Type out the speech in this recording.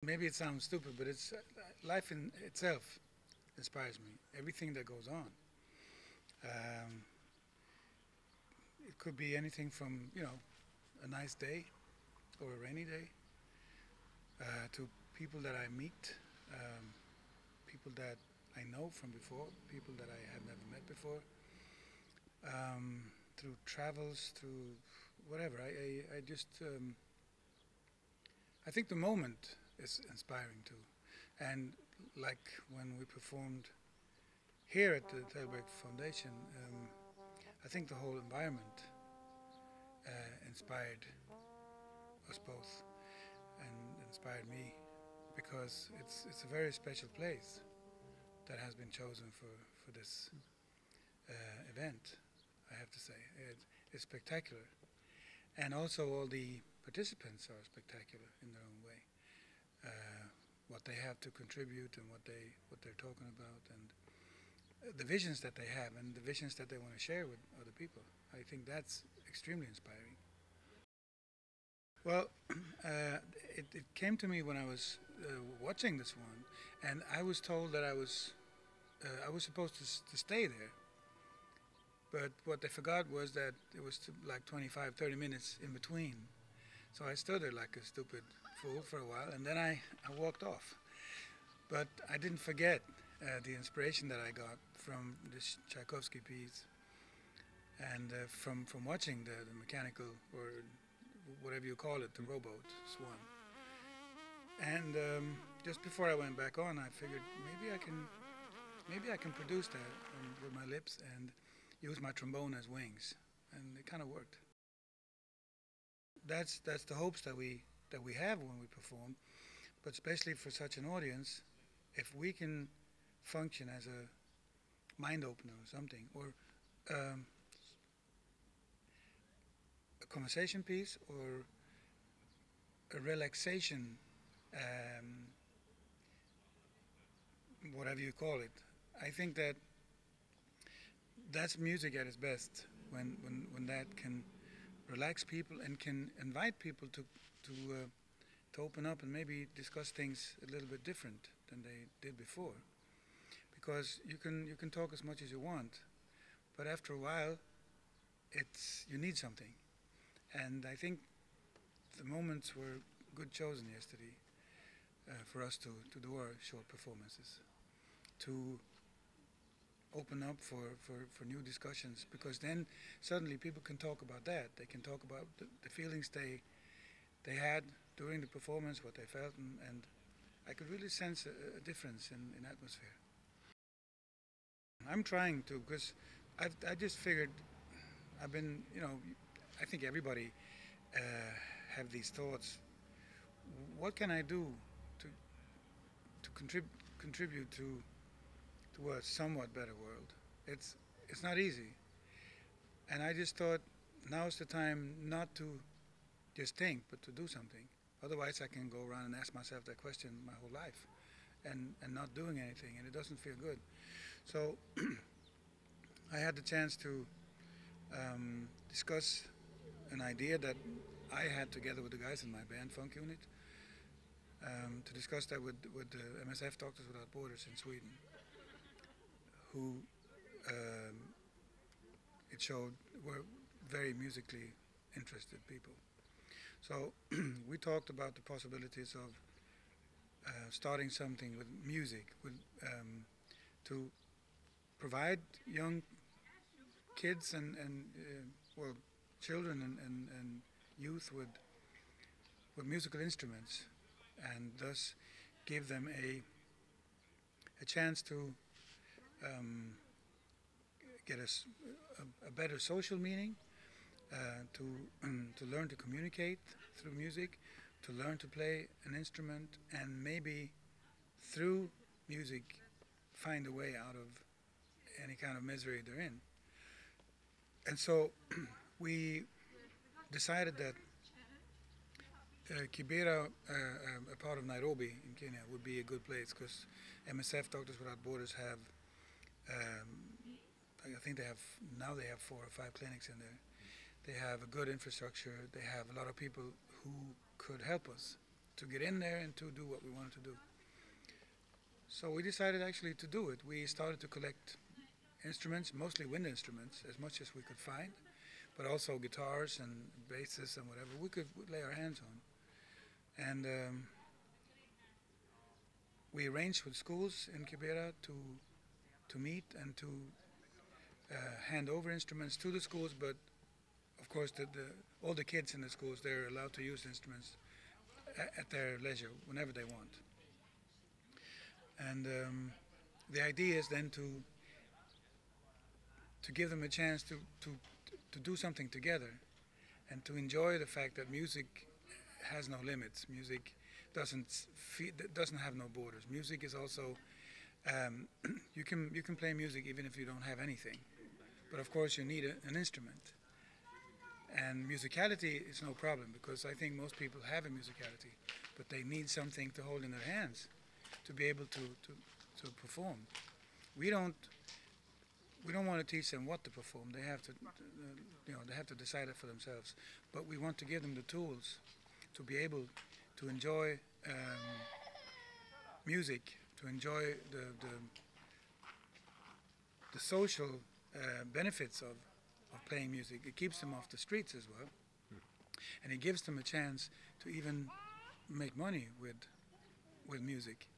Maybe it sounds stupid, but it's life in itself inspires me. Everything that goes on. Um, it could be anything from a nice day or a rainy day to people that I meet, um, people that I know from before, people that I have never met before, through travels, through whatever. I just I think the moment is inspiring too, and like when we performed here at the Tällberg Foundation, I think the whole environment inspired us both and inspired me because it's a very special place that has been chosen for this event. I have to say it's spectacular, and also all the participants are spectacular in their own way. What they have to contribute and what they're talking about and the visions that they have and the visions that they want to share with other people. I think that's extremely inspiring. Well, it came to me when I was watching this one, and I was told that I was supposed to stay there. But what they forgot was that it was like 25, 30 minutes in between. So I stood there like a stupid fool for a while, and then I walked off. But I didn't forget the inspiration that I got from this Tchaikovsky piece and from watching the mechanical or whatever you call it, the rowboat swan. And just before I went back on, I figured maybe I can produce that with my lips and use my trombone as wings, and it kind of worked. That's the hopes that we have when we perform, but especially for such an audience, if we can function as a mind opener or something, or um, a conversation piece, or a relaxation, um, whatever you call it. I think that that's music at its best when that can relax people and can invite people to open up and maybe discuss things a little bit different than they did before. Because you can talk as much as you want, but after a while, it's you need something. And I think the moments were good chosen yesterday for us to do our short performances, to open up for new discussions, because then suddenly people can talk about that. They can talk about the feelings they had during the performance, what they felt, and I could really sense a difference in atmosphere. I'm trying to, because I just figured I've been, I think everybody uh, have these thoughts. What can I do to contribute to a somewhat better world? It's it's not easy, and I just thought now's the time not to just think, but to do something. Otherwise, I can go around and ask myself that question my whole life, and not doing anything, and it doesn't feel good. So I had the chance to discuss an idea that I had together with the guys in my band, Funk Unit, to discuss that with the MSF Doctors Without Borders in Sweden, who um, it showed were very musically interested people. So we talked about the possibilities of starting something with music, to provide young kids and well, children and youth with musical instruments, and thus give them a chance to um, get a better social meaning, to to learn to communicate through music, to learn to play an instrument, and maybe through music find a way out of any kind of misery they're in. And so we decided that Kibera, a part of Nairobi in Kenya, would be a good place because MSF Doctors Without Borders have, I think they have 4 or 5 clinics in there. They have a good infrastructure. They have a lot of people who could help us to get in there and to do what we wanted to do. So we decided actually to do it. We started to collect instruments, mostly wind instruments, as much as we could find, but also guitars and basses and whatever we could lay our hands on. And we arranged with schools in Kibera to meet and to hand over instruments to the schools, but of course all the kids in the schools, they're allowed to use instruments at their leisure whenever they want. And the idea is then to give them a chance to do something together and to enjoy the fact that music has no limits. Music doesn't have no borders. Music is also you can play music even if you don't have anything, but of course you need an instrument. And musicality is no problem, because I think most people have a musicality, but they need something to hold in their hands to be able to perform. We don't want to teach them what to perform. They have to they have to decide it for themselves. But we want to give them the tools to be able to enjoy music, to enjoy the social benefits of playing music. It keeps them off the streets as well, and it gives them a chance to even make money with music.